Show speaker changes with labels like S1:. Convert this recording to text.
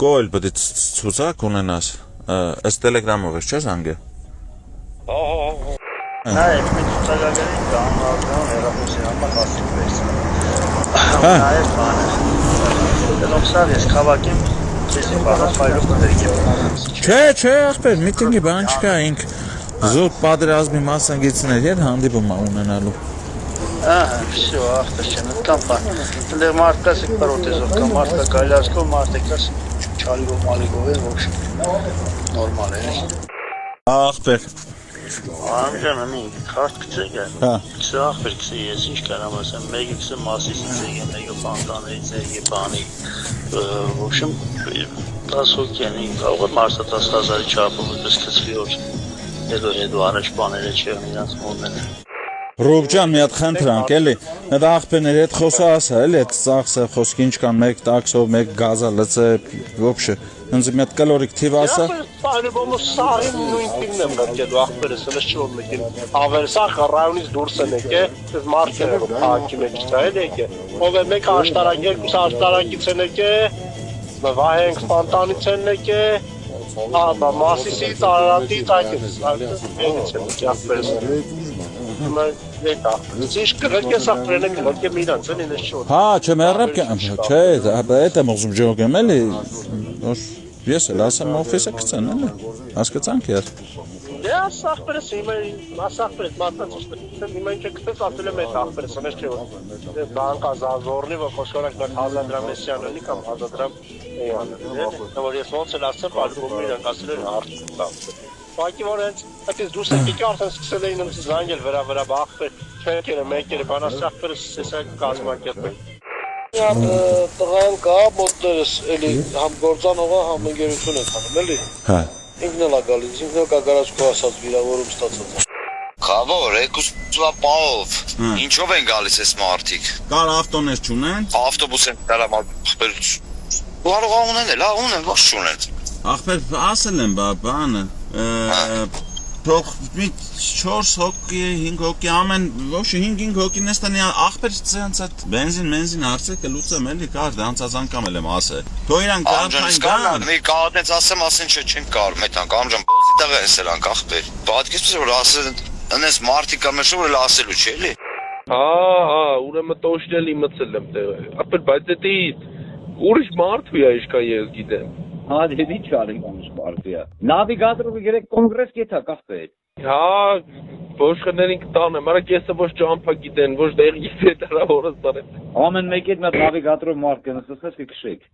S1: Կոել պետք է ցուցակ ունենաս։ Ըստ Telegram-ով ես չէ՞ զանգե։
S2: Նայեք, մի ցուցակագրի դառնալու հերոսի համար հասիկ վերցնում։ Նայեք բանը։ Դրանով ես քաղաքին Քեզի բանով ֆայլով կդերգեմ։
S1: Չէ, ախպեր, միտինգի բան չկա, ինք զուտ պատերազմի մասնակիցներ հանդիպում ունենալու։
S2: Всё, ախտեր չեն, այդքան բան։ Դեռ մարդկաս եք պրոթեզով կամ մարդկա գայլասկով, մարդեկաս չալիգով մալիգով է, ոբշե։ Նորմալ է։
S1: Ախպեր։
S2: Ամջանը մի քարտ գցեք։
S1: Հա։
S2: Սա ախպեր գցի, ես ինչ կարամ ասեմ, մեկը գցի մասիսից եկե, մեկը ֆանտաներից եկե, բանի։ Ոբշեմ 10 հոգյանի, կարող է մարսը 10,000-ի չափով այդպես գցվի որ հետո առաջ բաները չեղն իրանց մոդները։
S1: Ռուբջան մի հատ խնդրանք էլի, այդ աղբերների հետ խոսա ասա էլի, այդ ծախսը խոսքի ինչ կան, մեկ տաքսով, մեկ գազա լծե, ոբշե, հենց մի հատ կլորիկ թիվ ասա։
S3: По-любому սարին նույն թիվն եմ գտել ախպերս, ես չոր մեկին։ Ավերսախ ռայոնից դուրս են եկել, այս մարկերը փակի մեջ դա էլ եկել։ Ով է մեկ աշտարակ, երկու աշտարակից են եկել, վահենք ֆանտանից են եկել, մասիսից Արարատից այդպես ախպերս։ Здесь кратко сохранено, кратко миранц, они на счет.
S1: Չմեռապ, չէ, այդ եմ ուզում ջոգեմ էլի, ես էլ ասեմ օֆիսը կցեն էլի, հասկացանք ես։
S3: Դե ասախպերս, ասախպերս, մատանց հիմա ինչ եկցես ասել եմ այդ ախպերս, անես չէ որ բանկա զազորնի, որ խոսքորակ նոր 1000 դրամ էսյան ունի կամ 1000 դրամ որ ես ոնց էլ ասեմ, պալուբում իրանք ասել են արդյունք Պակի որ հենց այդպես դուրս եկի արդեն սկսել էին ինձ զանգել վրա ախպեր, չենքերը, մեկերը, բանասախպերը սկսել կազմակերպել։ Տղան կա մոտներս էլի համ գործանողը, համ ընկերություն է քանում, էլի։
S1: Հա։
S3: Ինքն էլ է գալիս, ինքն էլ կա գարաժ ասած վիրավորում ստացած։
S4: Խավոր, երկուսվա պահով, ինչով են գալիս այս մարդիկ։
S1: Կար ավտոներ չունեն։
S4: Ավտոբուս են դարամ ախպեր։ Կարող ունեն, ունեն, ոչ չունեն։
S1: Ախպեր ասել եմ բանը թող մի 4 հոգի, 5 հոգի ամեն ոչ 5 հոգին էստանի ախպեր ցած այդ բենզին հարցը կլուծեմ էլի կար դանցազան կամ եմ ասել թող իրանք
S4: գան մի կատնեց ասեմ չեն կարող մեթանք ամժան բոզի տղա էսելանք ախպեր պատկերացրու որ ասել անես մարտիկա մեջ որ ասելու չէ էլի
S3: ուրեմն տոշնել իմացել եմ տեղը ապեր բայց դա ուրիշ մարդ ու ինչքան ես գիտեմ
S5: Հա, դե չարի ուրիշ մարդիա։ Նավիգատորը գերեք կոնգրես կեթա կախպեր։
S3: Հա, Ոշխներին կտանեմ, արա կեսը ոչ ճամփա գիտեն, ոչ դեղի գիտեն, դրա որս տարել։
S5: Ամեն մեկի հետ նավիգատորով մարդ կնստես կքշեք։